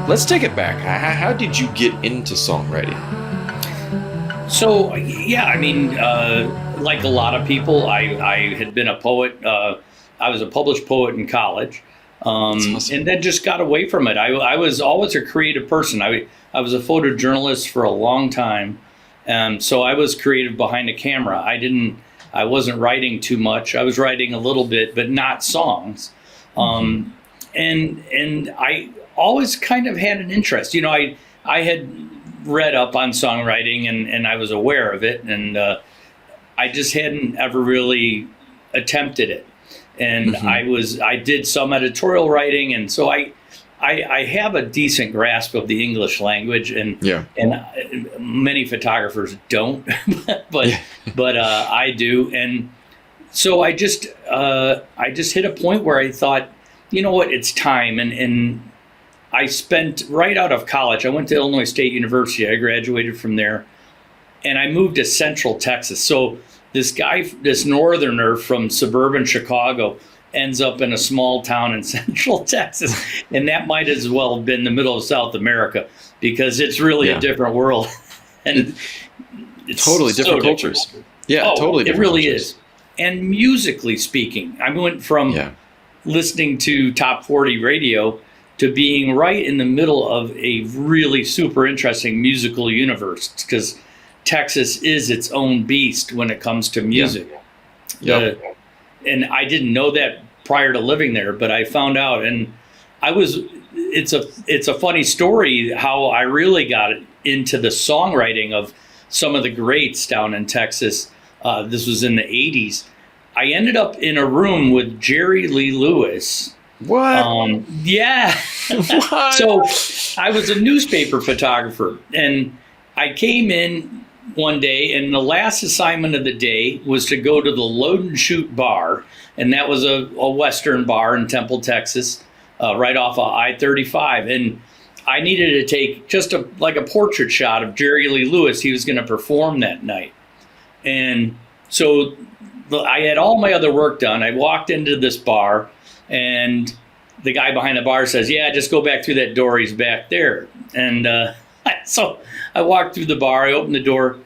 Let's take it back. How did you get into songwriting? So, yeah, I mean, like a lot of people, I had been a poet. I was a published poet in college, Awesome. and then just got away from it. I was always a creative person. I was a photojournalist for a long time, so I was creative behind the camera. I wasn't writing too much. I was writing a little bit, but not songs. And I always kind of had an interest. You know, I had read up on songwriting and I was aware of it, and I just hadn't ever really attempted it. And I did some editorial writing, and so I have a decent grasp of the English language, and many photographers don't, but I do. And so I just hit a point where I thought, you know what, it's time. And I spent right out of college. I went to Illinois State University. I graduated from there, and I moved to Central Texas. So this northerner from suburban Chicago ends up in a small town in Central Texas, and that might as well have been the middle of South America, because it's really a different world, and it's totally different cultures. Different. Yeah, totally different. It really cultures. is. And musically speaking, I went from listening to top 40 radio to being right in the middle of a really super interesting musical universe, because Texas is its own beast when it comes to music. And I didn't know that prior to living there, but I found out, and it's a funny story how I really got into the songwriting of some of the greats down in Texas. This was in the 80s. I ended up in a room with Jerry Lee Lewis. What? Yeah. What? So I was a newspaper photographer, and I came in one day, and the last assignment of the day was to go to the Load and Shoot bar, and that was a Western bar in Temple, Texas, right off of I-35. And I needed to take just a portrait shot of Jerry Lee Lewis. He was going to perform that night. And so I had all my other work done. I walked into this bar, and the guy behind the bar says, "Yeah, just go back through that door. He's back there." And so I walked through the bar, I opened the door,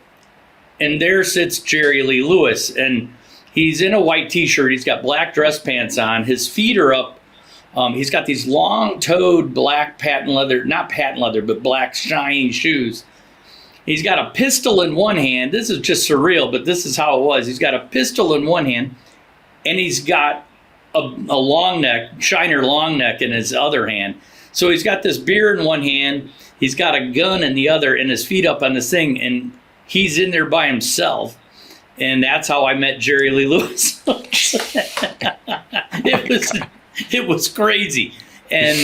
and there sits Jerry Lee Lewis. And he's in a white t-shirt. He's got black dress pants on. His feet are up. He's got these long-toed black not patent leather, but black shiny shoes. He's got a pistol in one hand. This is just surreal, but this is how it was. He's got a pistol in one hand, and he's got a long neck, Shiner long neck in his other hand. So he's got this beer in one hand, he's got a gun in the other, and his feet up on this thing, and he's in there by himself. And that's how I met Jerry Lee Lewis. It was crazy. And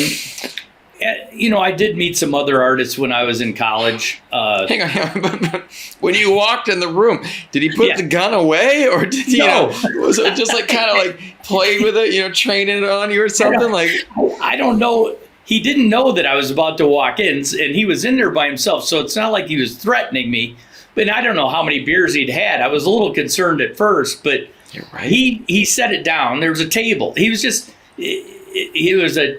you know, I did meet some other artists when I was in college. Hang on. When you walked in the room, did he put the gun away, or did he? Was it just like kind of like play with it, training it on you or something? I don't know. He didn't know that I was about to walk in, and he was in there by himself. So it's not like he was threatening me. But I don't know how many beers he'd had. I was a little concerned at first, but you're right. He set it down. There was a table. He was just.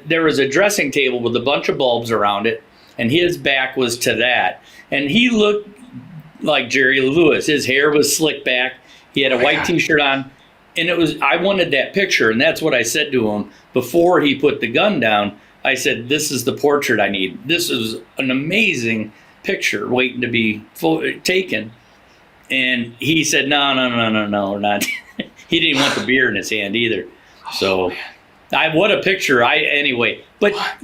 There was a dressing table with a bunch of bulbs around it, and his back was to that. And he looked like Jerry Lee Lewis. His hair was slicked back. He had a white t-shirt on, and I wanted that picture, and that's what I said to him before he put the gun down. I said, "This is the portrait I need. This is an amazing picture waiting to be taken." And he said, "No, not." He didn't want the beer in his hand either. So. What a picture. Anyway, but I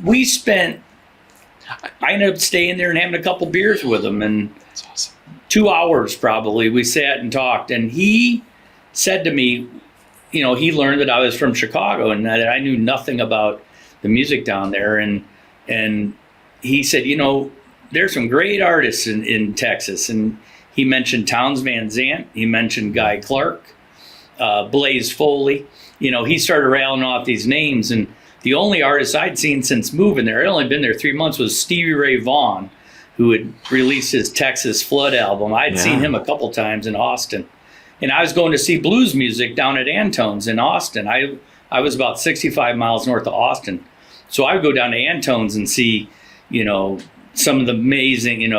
ended up staying there and having a couple beers with him, and that's awesome. 2 hours probably we sat and talked, and he said to me, he learned that I was from Chicago and that I knew nothing about the music down there, and he said, there's some great artists in Texas, and he mentioned Townes Van Zandt, he mentioned Guy Clark, Blaze Foley. He started rattling off these names, and the only artist I'd seen since moving there, I'd only been there 3 months, was Stevie Ray Vaughan, who had released his Texas Flood album. I'd seen him a couple times in Austin, and I was going to see blues music down at Antone's in Austin. I was about 65 miles north of Austin. So I would go down to Antone's and see, some of the amazing,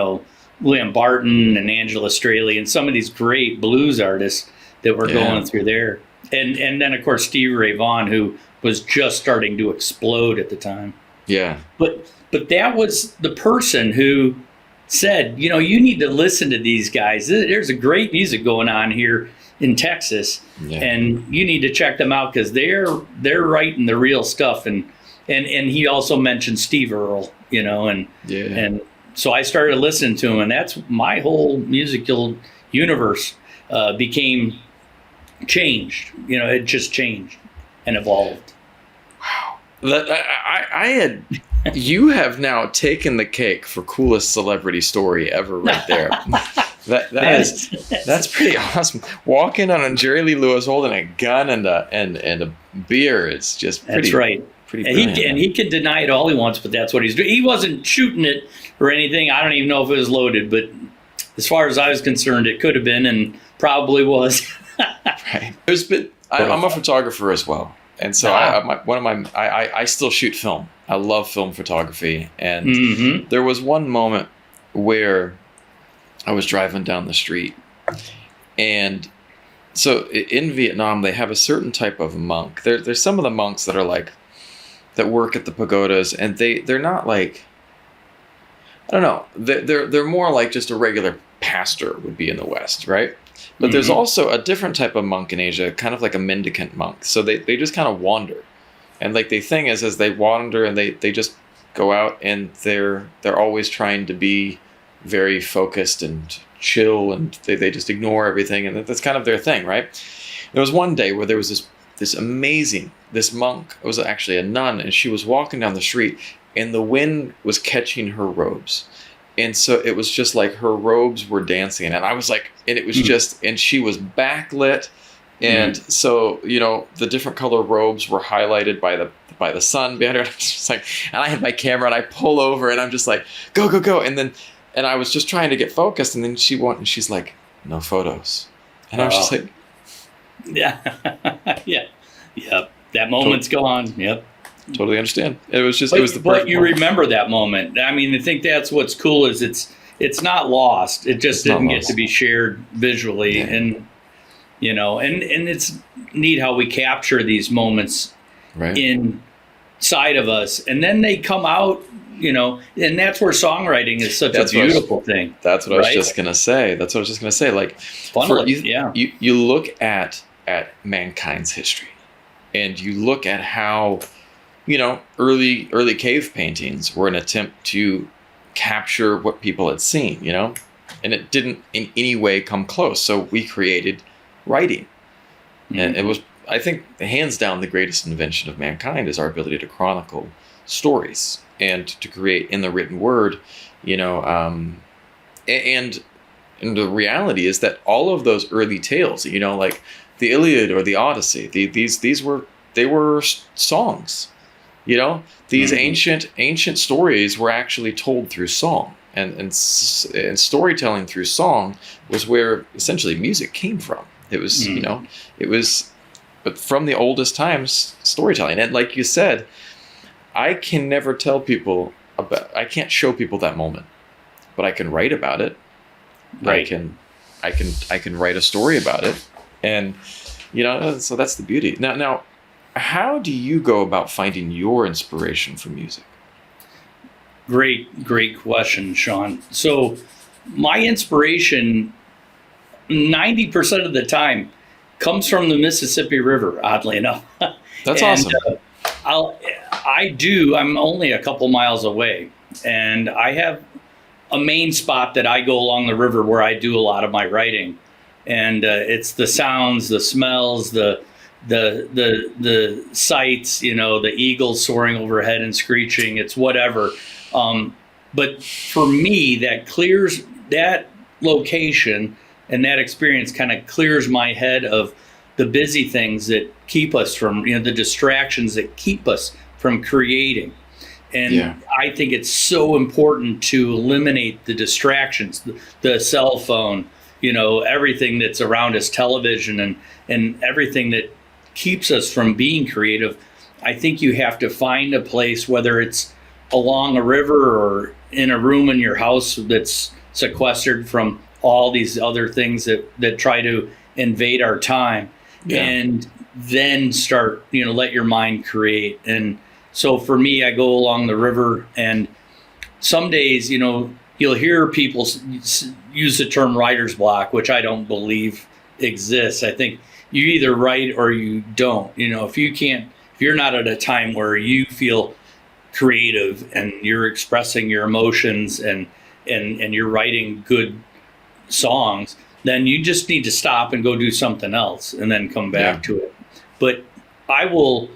William Barton and Angela Straley and some of these great blues artists that were going through there. And then, of course, Stevie Ray Vaughan, who was just starting to explode at the time. Yeah. But that was the person who said, you need to listen to these guys. There's a great music going on here in Texas, and you need to check them out because they're writing the real stuff. And he also mentioned Steve Earle, and so I started listening to him, and that's my whole musical universe became changed. It just changed and evolved. Wow. You have now taken the cake for coolest celebrity story ever right there. That's pretty awesome. Walking on a Jerry Lee Lewis holding a gun and a beer is just pretty. That's right. Pretty and he can deny it all he wants, but that's what he's doing. He wasn't shooting it or anything. I don't even know if it was loaded, but as far as I was concerned, it could have been and probably was. Right. I'm a photographer as well. And so I still shoot film. I love film photography. And there was one moment where I was driving down the street. And so in Vietnam, they have a certain type of monk. There's some of the monks that are that work at the pagodas, and they're not like, I don't know, they're more like just a regular pastor would be in the West, right? But there's also a different type of monk in Asia, kind of like a mendicant monk. So they just kind of wander. And like the thing is they wander and they just go out, and they're always trying to be very focused and chill, and they just ignore everything, and that's kind of their thing, right? There was one day where there was this monk, it was actually a nun, and she was walking down the street, and the wind was catching her robes. And so it was just like her robes were dancing, and I was like, and it was just, and she was backlit, and so the different color robes were highlighted by the sun behind her. And I was just like, and I had my camera, and I pull over, and I'm just like, go, and I was just trying to get focused, and then she's like, no photos, and I was just like, yep, that moment's gone. Yep. Totally understand. It was the perfect but you moment. Remember that moment. I mean, I think that's what's cool is it's not lost. It just didn't get to be shared visually, and and it's neat how we capture these moments inside of us, and then they come out. And that's where songwriting is such a beautiful thing. That's what I was just gonna say. Like, you look at mankind's history, and you look at how early cave paintings were an attempt to capture what people had seen, and it didn't in any way come close. So we created writing, and it was, I think, hands down the greatest invention of mankind is our ability to chronicle stories and to create in the written word, and the reality is that all of those early tales, like the Iliad or the Odyssey, these were songs. These ancient stories were actually told through song, and storytelling through song was where essentially music came from. It was, but from the oldest times, storytelling. And like you said, I can never tell people I can't show people that moment, but I can write about it. Right. I can write a story about it, and so that's the beauty. Now. How do you go about finding your inspiration for music? Great question, Sean. So my inspiration 90% of the time comes from the Mississippi River, oddly enough. That's awesome. I'm only a couple miles away, and I have a main spot that I go along the river where I do a lot of my writing. And it's the sounds, the smells, the sights, the eagles soaring overhead and screeching, it's whatever. But for me, that location and that experience kind of clears my head of the busy things that keep us from, the distractions that keep us from creating. And I think it's so important to eliminate the distractions, the cell phone, everything that's around us, television and everything that keeps us from being creative. I think you have to find a place, whether it's along a river or in a room in your house that's sequestered from all these other things that try to invade our time, and then start, let your mind create. And so for me, I go along the river, and some days, you'll hear people use the term writer's block, which I don't believe exists. I think you either write or you don't. If you're not at a time where you feel creative and you're expressing your emotions and you're writing good songs, then you just need to stop and go do something else and then come back to it. But I will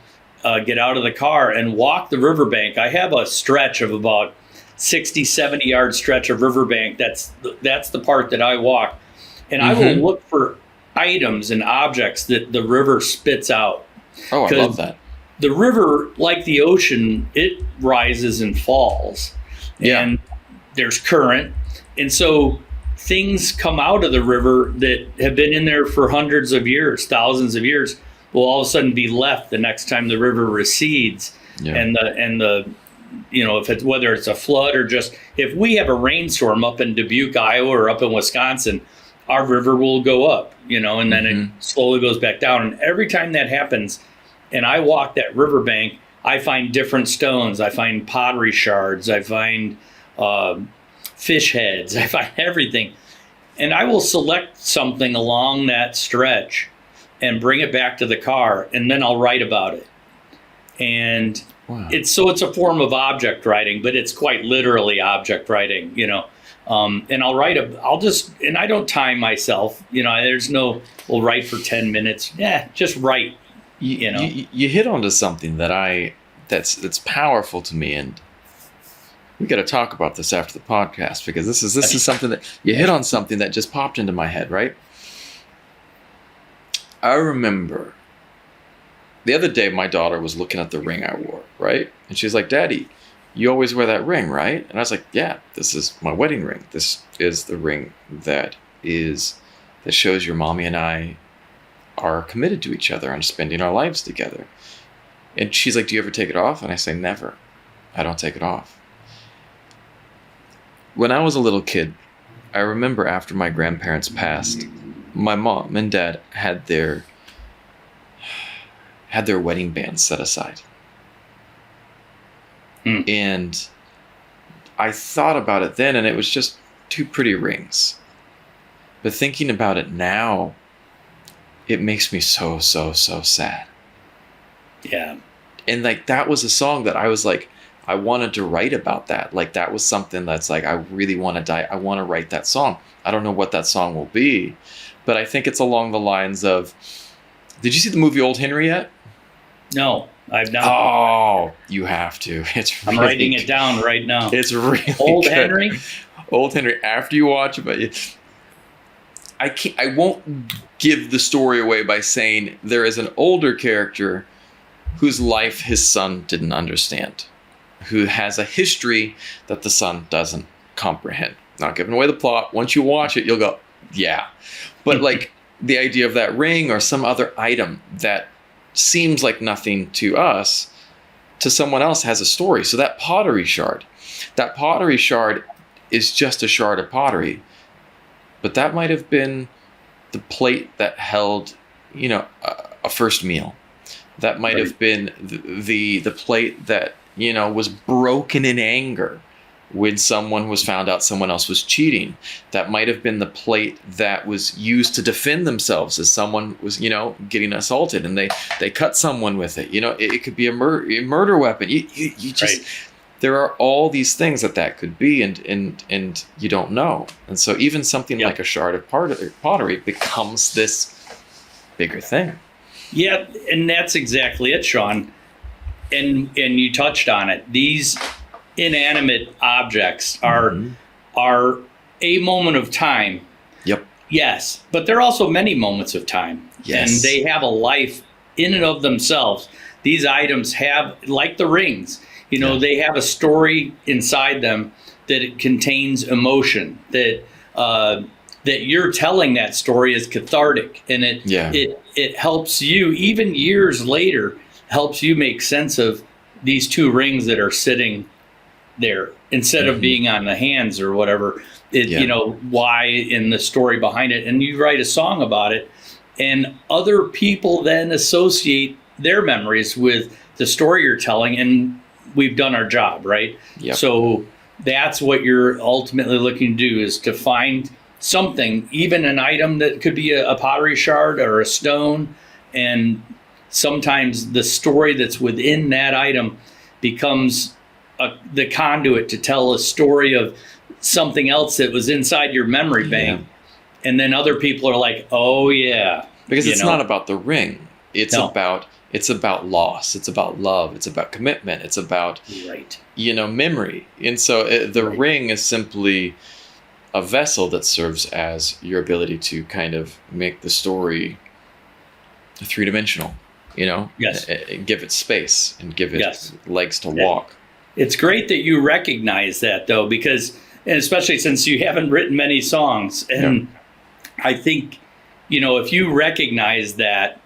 get out of the car and walk the riverbank. I have a stretch of about 60, 70 yard stretch of riverbank. That's the part that I walk. And I will look for items and objects that the river spits out. Oh, I love that. The river, like the ocean, it rises and falls. Yeah. And there's current. And so things come out of the river that have been in there for hundreds of years, thousands of years, will all of a sudden be left the next time the river recedes. Yeah. And the if it's, whether it's a flood or just, if we have a rainstorm up in Dubuque, Iowa, or up in Wisconsin, our river will go up, and then it slowly goes back down. And every time that happens, and I walk that riverbank, I find different stones. I find pottery shards. I find fish heads. I find everything. And I will select something along that stretch and bring it back to the car, and then I'll write about it. And it's a form of object writing, but it's quite literally object writing, and I'll write and I don't time myself, there's no, we'll write for 10 minutes. Yeah, just write, You hit onto something that's powerful to me, and we got to talk about this after the podcast, because this is something that you hit on, something that just popped into my head, right? I remember the other day my daughter was looking at the ring I wore, right? And she's like, "Daddy, you always wear that ring, right?" And I was like, "Yeah, this is my wedding ring. This is the ring that shows your mommy and I are committed to each other and spending our lives together." And she's like, "Do you ever take it off?" And I say, "Never. I don't take it off." When I was a little kid, I remember after my grandparents passed, my mom and dad had their wedding bands set aside. And I thought about it then, and it was just two pretty rings. But thinking about it now, it makes me so, so, so sad. Yeah. And that was a song that I was like, I wanted to write about that. That was something that's I really want to die. I want to write that song. I don't know what that song will be, but I think it's along the lines of, did you see the movie Old Henry yet? No, I've not. Oh, you have to. I'm writing it down right now. It's really Old good. Henry? Old Henry. After you watch it, but I won't give the story away by saying there is an older character whose life his son didn't understand, who has a history that the son doesn't comprehend. Not giving away the plot. Once you watch it, you'll go, yeah. But the idea of that ring or some other item that seems like nothing to us, to someone else has a story. So that pottery shard is just a shard of pottery, but that might have been the plate that held, a first meal. That might have been the plate that, was broken in anger when someone was found out someone else was cheating. That might have been the plate that was used to defend themselves as someone was, getting assaulted, and they cut someone with it. It could be a murder weapon. You just, right. There are all these things that could be, and you don't know. And so even something like a shard of pottery becomes this bigger thing. Yeah, and that's exactly it, Sean. And you touched on it. These inanimate objects are a moment of time. Yep. Yes, but they're also many moments of time. Yes. And they have a life in and of themselves. These items have, like the rings, they have a story inside them that it contains emotion, that you're telling that story is cathartic, and it helps you even years later, helps you make sense of these two rings that are sitting there instead of being on the hands or whatever. Why in the story behind it. And you write a song about it, and other people then associate their memories with the story you're telling, and we've done our job, right? Yep. So that's what you're ultimately looking to do, is to find something, even an item that could be a pottery shard or a stone, and sometimes the story that's within that item becomes the conduit to tell a story of something else that was inside your memory bank. Yeah. And then other people are like, oh yeah. Because it's not about the ring. It's about loss. It's about love. It's about commitment. It's about, memory. And so the ring is simply a vessel that serves as your ability to kind of make the story three-dimensional, Yes. Give it space and give it legs to walk. It's great that you recognize that, though, because, and especially since you haven't written many songs. And I think, if you recognize that,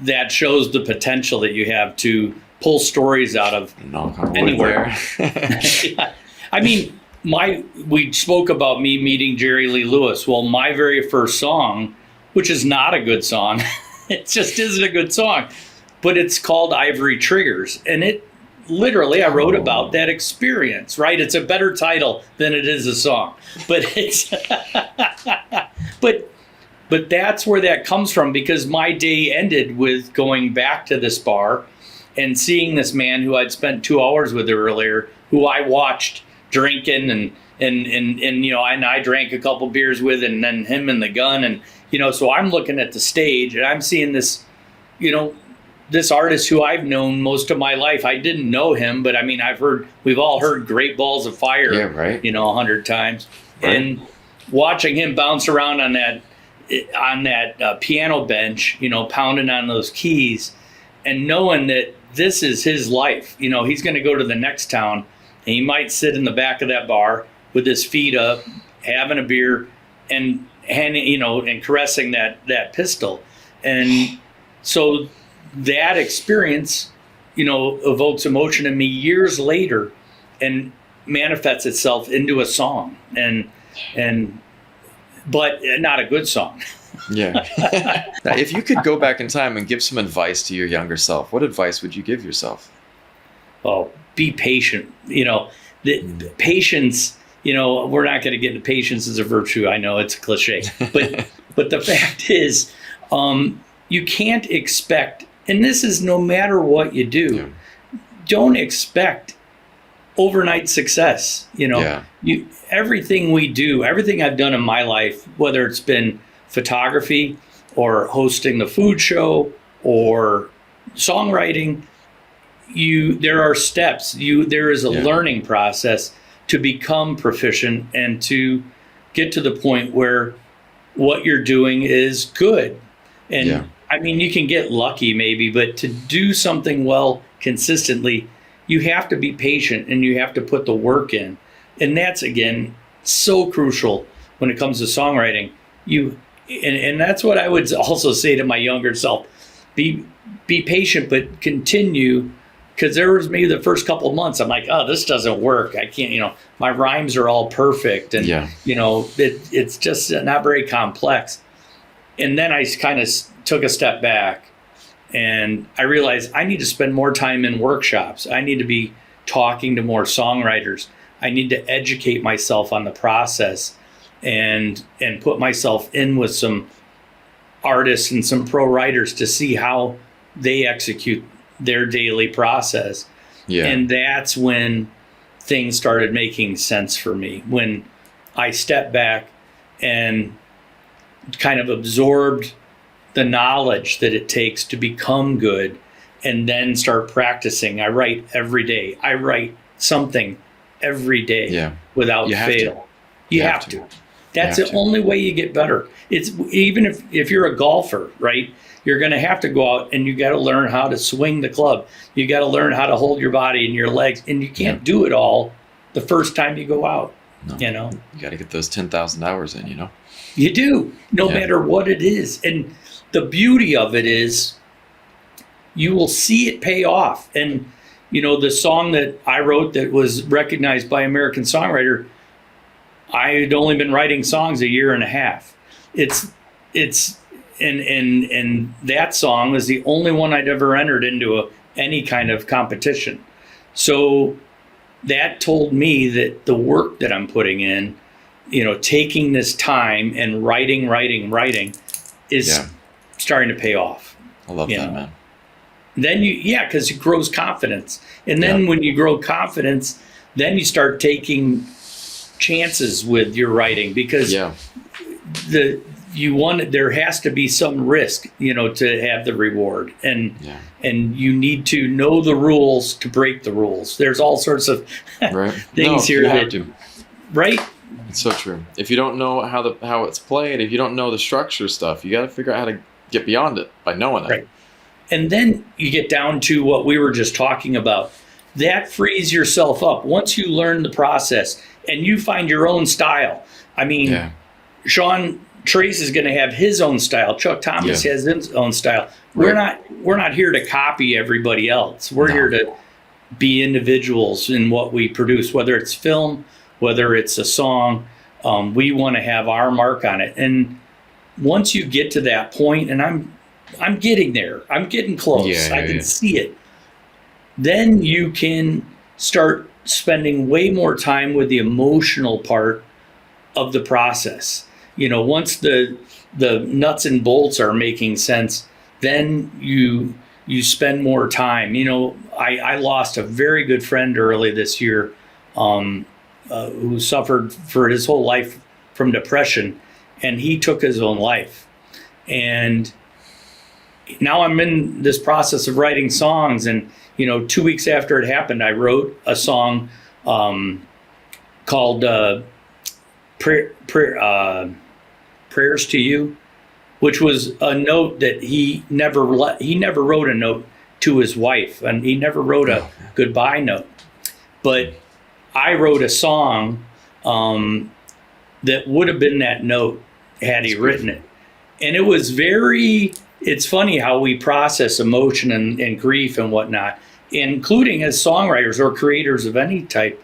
that shows the potential that you have to pull stories out of anywhere. I mean, we spoke about me meeting Jerry Lee Lewis. Well, my very first song, which is not a good song, it just isn't a good song, but it's called Ivory Triggers. And it literally, I wrote about that experience, right? It's a better title than it is a song, but it's, but that's where that comes from, because my day ended with going back to this bar and seeing this man who I'd spent 2 hours with earlier, who I watched drinking and I drank a couple beers with, and then him and the gun. And, so I'm looking at the stage and I'm seeing this, this artist who I've known most of my life. I didn't know him, but I mean, we've all heard Great Balls of Fire, 100 times. Right. And watching him bounce around on that piano bench, pounding on those keys, and knowing that this is his life. He's going to go to the next town, and he might sit in the back of that bar with his feet up, having a beer, and caressing that pistol. And so that experience, evokes emotion in me years later and manifests itself into a song, but not a good song. Yeah. Now, if you could go back in time and give some advice to your younger self, what advice would you give yourself? Oh, be patient. The patience, we're not going to get into patience as a virtue. I know it's a cliche, but the fact is, you can't expect, and this is no matter what you do, don't expect overnight success. Everything we do, everything I've done in my life, whether it's been photography or hosting the food show or songwriting, there are steps. There is a learning process to become proficient and to get to the point where what you're doing is good. And I mean, you can get lucky maybe, but to do something well consistently, you have to be patient and you have to put the work in. And that's, again, so crucial when it comes to songwriting. And that's what I would also say to my younger self. Be patient, but continue, because there was maybe the first couple of months, I'm like, oh, this doesn't work. I can't, my rhymes are all perfect. And, it's just not very complex. And then I kind of took a step back and I realized I need to spend more time in workshops. I need to be talking to more songwriters. I need to educate myself on the process and put myself in with some artists and some pro writers to see how they execute their daily process. Yeah. And that's when things started making sense for me, when I stepped back and kind of absorbed the knowledge that it takes to become good and then start practicing. I write every day. I write something every day without fail. You have to. That's the only way you get better. It's even if you're a golfer, right? You're going to have to go out and you got to learn how to swing the club. You got to learn how to hold your body and your legs, and you can't do it all the first time you go out. No. You got to get those 10,000 hours in. You do, no matter what it is. And the beauty of it is, you will see it pay off. And, the song that I wrote that was recognized by American Songwriter, I had only been writing songs a year and a half. And that song was the only one I'd ever entered into any kind of competition. So that told me that the work that I'm putting in, taking this time and writing is starting to pay off. I love that, man. Then because it grows confidence. And then when you grow confidence, then you start taking chances with your writing, because there has to be some risk, to have the reward. And you need to know the rules to break the rules. There's all sorts of things here right? It's so true. If you don't know how it's played, if you don't know the structure stuff, you got to figure out how to get beyond it by knowing it. Right. And then you get down to what we were just talking about. That frees yourself up. Once you learn the process and you find your own style. I mean, Sean Trace is going to have his own style. Chuck Thomas has his own style. Right. We're not here to copy everybody else. We're here to be individuals in what we produce, whether it's film, whether it's a song. We want to have our mark on it. And once you get to that point, and I'm getting there. I'm getting close. I can see it. Then you can start spending way more time with the emotional part of the process. Once the nuts and bolts are making sense, then you spend more time. I lost a very good friend early this year who suffered for his whole life from depression, and he took his own life. And now I'm in this process of writing songs, and 2 weeks after it happened, I wrote a song called Prayers to You, which was a note that he never wrote a note to his wife, and he never wrote a goodbye note. But I wrote a song that would have been that note had he written it. And it was it's funny how we process emotion and grief and whatnot, including as songwriters or creators of any type.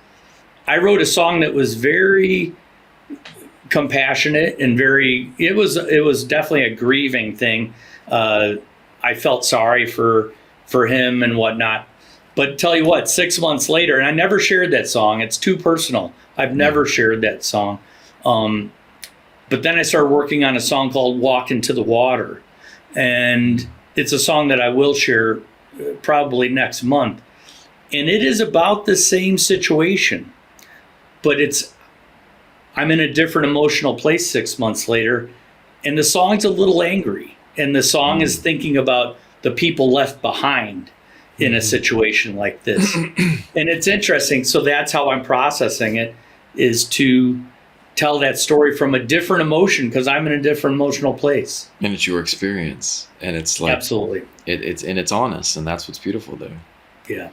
I wrote a song that was very compassionate and it was definitely a grieving thing. I felt sorry for him and whatnot. But tell you what, 6 months later, and I never shared that song. It's too personal. I've never shared that song. But then I started working on a song called Walk Into the Water. And it's a song that I will share probably next month. And it is about the same situation. But I'm in a different emotional place 6 months later. And the song's a little angry. And the song is thinking about the people left behind in a situation like this. And it's interesting. So that's how I'm processing it, is to tell that story from a different emotion, because I'm in a different emotional place. And it's your experience. And it's like, absolutely. It's honest. And that's what's beautiful there. Yeah.